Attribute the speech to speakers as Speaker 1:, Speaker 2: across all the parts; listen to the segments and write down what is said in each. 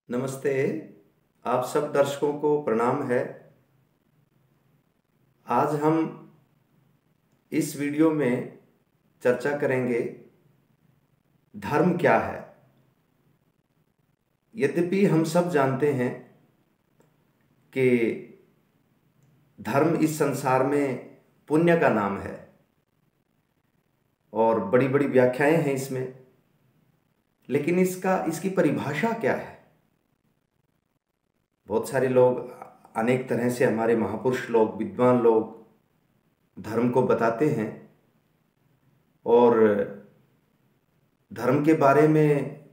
Speaker 1: नमस्ते। आप सब दर्शकों को प्रणाम है। आज हम इस वीडियो में चर्चा करेंगे धर्म क्या है। यद्यपि हम सब जानते हैं कि धर्म इस संसार में पुण्य का नाम है और बड़ी बड़ी व्याख्याएं हैं इसमें, लेकिन इसकी परिभाषा क्या है। बहुत सारे लोग अनेक तरह से, हमारे महापुरुष लोग, विद्वान लोग धर्म को बताते हैं और धर्म के बारे में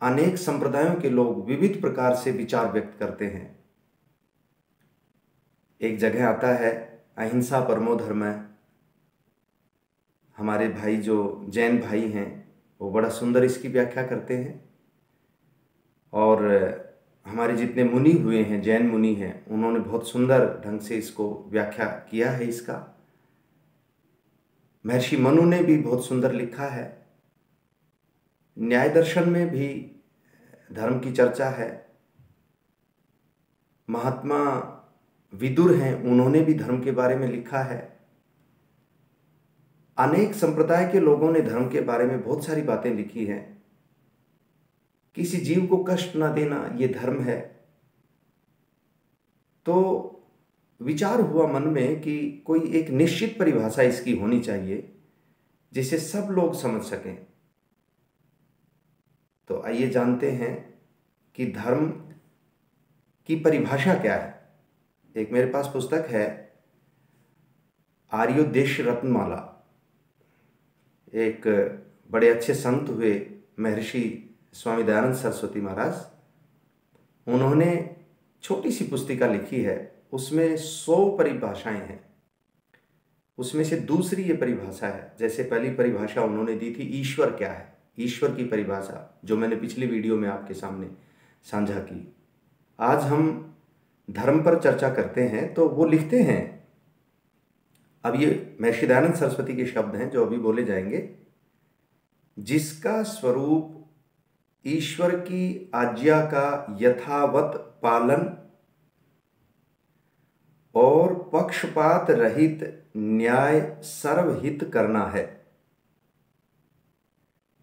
Speaker 1: अनेक संप्रदायों के लोग विविध प्रकार से विचार व्यक्त करते हैं। एक जगह आता है अहिंसा परमो धर्मः। हमारे भाई जो जैन भाई हैं वो बड़ा सुंदर इसकी व्याख्या करते हैं और हमारे जितने मुनि हुए हैं, जैन मुनि हैं, उन्होंने बहुत सुंदर ढंग से इसको व्याख्या किया है। इसका महर्षि मनु ने भी बहुत सुंदर लिखा है। न्याय दर्शन में भी धर्म की चर्चा है। महात्मा विदुर हैं, उन्होंने भी धर्म के बारे में लिखा है। अनेक संप्रदाय के लोगों ने धर्म के बारे में बहुत सारी बातें लिखी हैं। किसी जीव को कष्ट ना देना ये धर्म है। तो विचार हुआ मन में कि कोई एक निश्चित परिभाषा इसकी होनी चाहिए जिसे सब लोग समझ सकें। तो आइए जानते हैं कि धर्म की परिभाषा क्या है। एक मेरे पास पुस्तक है, आर्योदेश रत्नमाला। एक बड़े अच्छे संत हुए महर्षि स्वामी दयानंद सरस्वती महाराज, उन्होंने छोटी सी पुस्तिका लिखी है। उसमें 100 परिभाषाएं हैं। उसमें से दूसरी ये परिभाषा है। जैसे पहली परिभाषा उन्होंने दी थी ईश्वर क्या है, ईश्वर की परिभाषा जो मैंने पिछली वीडियो में आपके सामने साझा की। आज हम धर्म पर चर्चा करते हैं। तो वो लिखते हैं, अब ये महर्षि दयानंद सरस्वती के शब्द हैं जो अभी बोले जाएंगे। जिसका स्वरूप ईश्वर की आज्ञा का यथावत पालन और पक्षपात रहित न्याय सर्वहित करना है,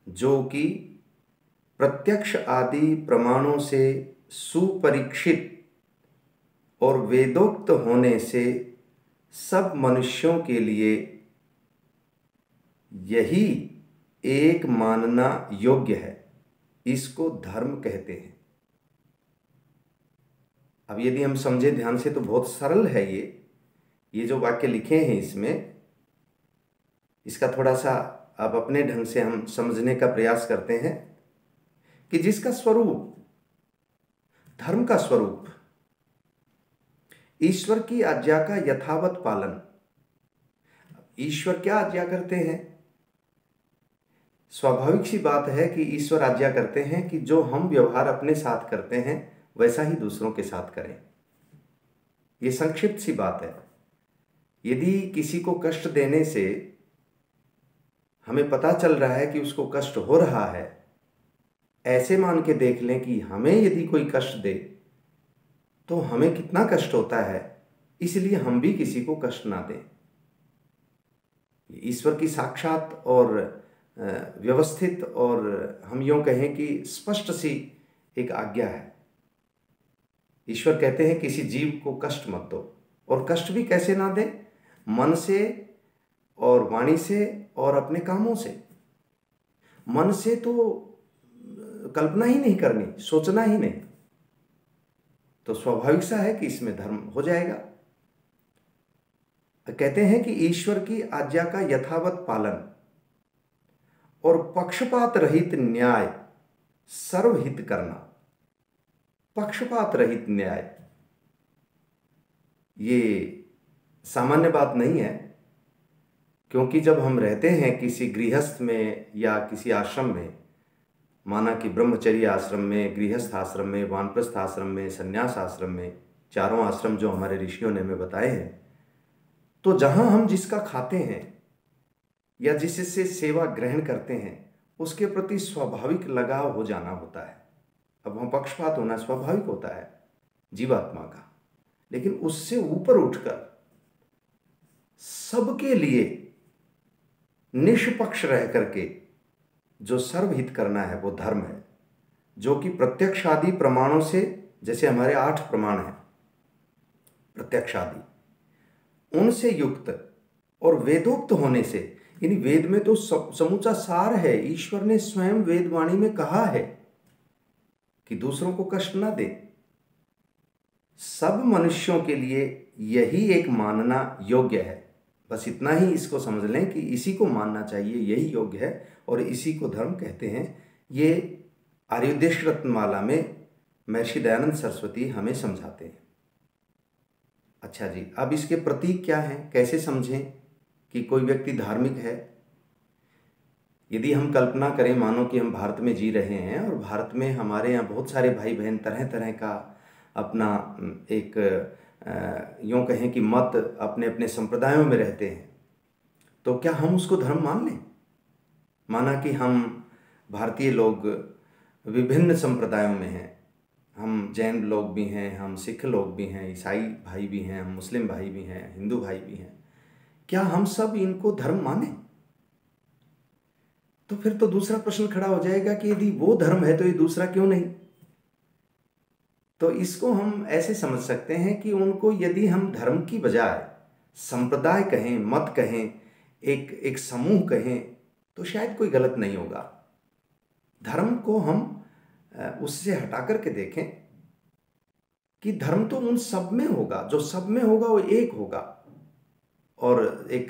Speaker 1: जो कि प्रत्यक्ष आदि प्रमाणों से सुपरीक्षित और वेदोक्त होने से सब मनुष्यों के लिए यही एक मानना योग्य है। इसको धर्म कहते हैं। अब यदि हम समझे ध्यान से तो बहुत सरल है ये जो वाक्य लिखे हैं इसमें, इसका थोड़ा सा अब अपने ढंग से हम समझने का प्रयास करते हैं कि जिसका स्वरूप, धर्म का स्वरूप ईश्वर की आज्ञा का यथावत पालन। ईश्वर क्या आज्ञा करते हैं? स्वाभाविक सी बात है कि ईश्वर आज्ञा करते हैं कि जो हम व्यवहार अपने साथ करते हैं वैसा ही दूसरों के साथ करें। ये संक्षिप्त सी बात है। यदि किसी को कष्ट देने से हमें पता चल रहा है कि उसको कष्ट हो रहा है, ऐसे मान के देख लें कि हमें यदि कोई कष्ट दे तो हमें कितना कष्ट होता है, इसलिए हम भी किसी को कष्ट ना दें। ईश्वर की साक्षात और व्यवस्थित और हम यूं कहें कि स्पष्ट सी एक आज्ञा है। ईश्वर कहते हैं किसी जीव को कष्ट मत दो, और कष्ट भी कैसे ना दे? मन से और वाणी से और अपने कामों से। मन से तो कल्पना ही नहीं करनी, सोचना ही नहीं, तो स्वाभाविक सा है कि इसमें धर्म हो जाएगा। कहते हैं कि ईश्वर की आज्ञा का यथावत पालन और पक्षपात रहित न्याय सर्वहित करना। पक्षपात रहित न्याय ये सामान्य बात नहीं है, क्योंकि जब हम रहते हैं किसी गृहस्थ में या किसी आश्रम में, माना कि ब्रह्मचर्य आश्रम में, गृहस्थ आश्रम में, वानप्रस्थ आश्रम में, संन्यास आश्रम में, चारों आश्रम जो हमारे ऋषियों ने हमें बताए हैं, तो जहां हम जिसका खाते हैं या जिससे सेवा ग्रहण करते हैं उसके प्रति स्वाभाविक लगाव हो जाना होता है। अब वहाँ पक्षपात होना स्वाभाविक होता है जीवात्मा का, लेकिन उससे ऊपर उठकर सबके लिए निष्पक्ष रह करके जो सर्वहित करना है वो धर्म है, जो कि प्रत्यक्ष आदि प्रमाणों से, जैसे हमारे 8 प्रमाण हैं प्रत्यक्ष आदि, उनसे युक्त और वेदोक्त होने से, यानी वेद में तो समूचा सार है। ईश्वर ने स्वयं वेदवाणी में कहा है कि दूसरों को कष्ट ना दे। सब मनुष्यों के लिए यही एक मानना योग्य है। बस इतना ही इसको समझ लें कि इसी को मानना चाहिए, यही योग्य है और इसी को धर्म कहते हैं। ये आर्योदेश रत्नमाला में महर्षि दयानंद सरस्वती हमें समझाते हैं। अच्छा जी, अब इसके प्रतीक क्या हैं, कैसे समझें कि कोई व्यक्ति धार्मिक है। यदि हम कल्पना करें, मानो कि हम भारत में जी रहे हैं और भारत में हमारे यहाँ बहुत सारे भाई बहन तरह तरह का अपना एक यूँ कहें कि मत अपने अपने संप्रदायों में रहते हैं, तो क्या हम उसको धर्म मान लें? माना कि हम भारतीय लोग विभिन्न संप्रदायों में हैं, हम जैन लोग भी हैं, हम सिख लोग भी हैं, ईसाई भाई भी हैं, हम मुस्लिम भाई भी हैं, हिंदू भाई भी हैं, क्या हम सब इनको धर्म माने? तो फिर तो दूसरा प्रश्न खड़ा हो जाएगा कि यदि वो धर्म है तो ये दूसरा क्यों नहीं? तो इसको हम ऐसे समझ सकते हैं कि उनको यदि हम धर्म की बजाय संप्रदाय कहें, मत कहें, एक समूह कहें, तो शायद कोई गलत नहीं होगा। धर्म को हम उससे हटा करके देखें कि धर्म तो उन सब में होगा, जो सब में होगा वो एक होगा। और एक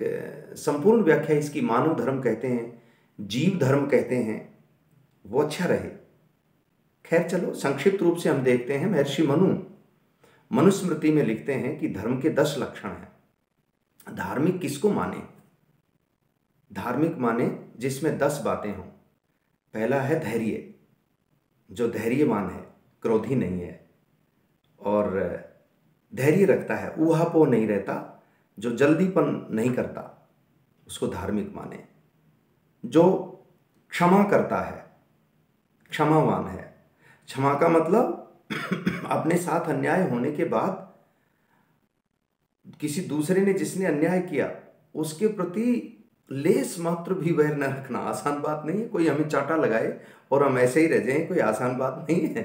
Speaker 1: संपूर्ण व्याख्या इसकी मानव धर्म कहते हैं, जीव धर्म कहते हैं, वो अच्छा रहे। खैर चलो, संक्षिप्त रूप से हम देखते हैं। महर्षि मनुस्मृति में लिखते हैं कि धर्म के 10 लक्षण हैं। धार्मिक किसको माने? धार्मिक माने जिसमें 10 बातें हों। पहला है धैर्य, जो धैर्यवान है, क्रोधी नहीं है और धैर्य रखता है, ऊहापोह नहीं रहता, जो जल्दीपन नहीं करता, उसको धार्मिक माने। जो क्षमा करता है, क्षमावान है। क्षमा का मतलब अपने साथ अन्याय होने के बाद किसी दूसरे ने जिसने अन्याय किया उसके प्रति लेस मात्र भी वैर न रखना। आसान बात नहीं है, कोई हमें चांटा लगाए और हम ऐसे ही रह जाएं, कोई आसान बात नहीं है।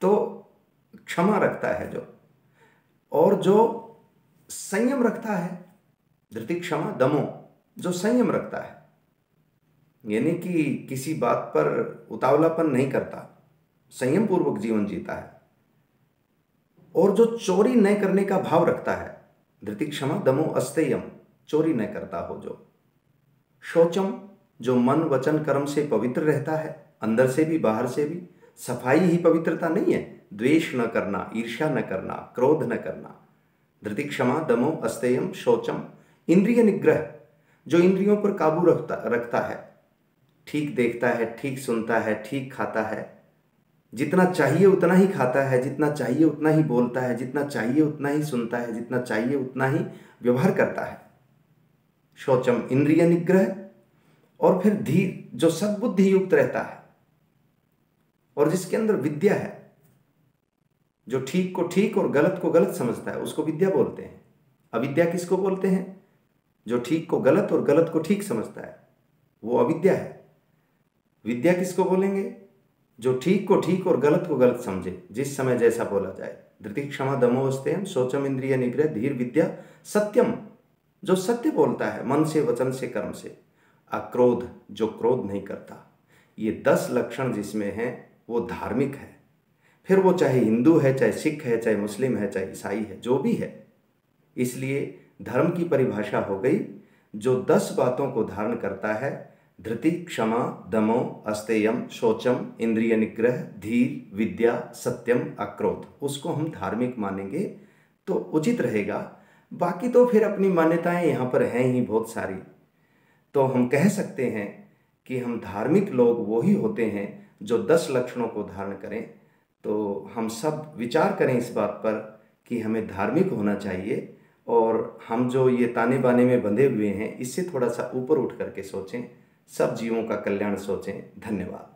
Speaker 1: तो क्षमा रखता है जो, और जो संयम रखता है, धृति क्षमा दमो, जो संयम रखता है, यानी कि किसी बात पर उतावलापन नहीं करता, संयम पूर्वक जीवन जीता है। और जो चोरी न करने का भाव रखता है, धृति क्षमा दमो अस्तेयम, चोरी न करता हो जो। शौचम, जो मन वचन कर्म से पवित्र रहता है, अंदर से भी बाहर से भी। सफाई ही पवित्रता नहीं है, द्वेष न करना, ईर्ष्या न करना, क्रोध न करना। धृति क्षमा दमो अस्तेयम शौचम। इंद्रिय निग्रह, जो इंद्रियों पर काबू रखता है, ठीक देखता है, ठीक सुनता है, ठीक खाता है, जितना चाहिए उतना ही खाता है, जितना चाहिए उतना ही बोलता है, जितना चाहिए उतना ही सुनता है, जितना चाहिए उतना ही व्यवहार करता है। शौचम इंद्रिय निग्रह। और फिर धीर, जो सद्बुद्धि युक्त रहता है और जिसके अंदर विद्या है, जो ठीक को ठीक और गलत को गलत समझता है, उसको विद्या बोलते हैं। अविद्या किसको बोलते हैं? जो ठीक को गलत और गलत को ठीक समझता है, वो अविद्या है। विद्या किसको बोलेंगे? जो ठीक को ठीक और गलत को गलत समझे, जिस समय जैसा बोला जाए। धृति क्षमा दमो अस्तेयम शौचम इंद्रिय निग्रह धीर विद्या। सत्यम, जो सत्य बोलता है मन से, वचन से, कर्म से। अक्रोध, जो क्रोध नहीं करता। ये 10 लक्षण जिसमें हैं वो धार्मिक है। फिर वो चाहे हिंदू है, चाहे सिख है, चाहे मुस्लिम है, चाहे ईसाई है, जो भी है। इसलिए धर्म की परिभाषा हो गई, जो 10 बातों को धारण करता है, धृति क्षमा दमो अस्तेयम शौचम इंद्रिय निग्रह धीर विद्या सत्यम अक्रोध, उसको हम धार्मिक मानेंगे तो उचित रहेगा। बाकी तो फिर अपनी मान्यताएं यहाँ पर हैं ही बहुत सारी। तो हम कह सकते हैं कि हम धार्मिक लोग वो ही होते हैं जो 10 लक्षणों को धारण करें। तो हम सब विचार करें इस बात पर कि हमें धार्मिक होना चाहिए, और हम जो ये ताने बाने में बंधे हुए हैं इससे थोड़ा सा ऊपर उठ करके सोचें, सब जीवों का कल्याण सोचें। धन्यवाद।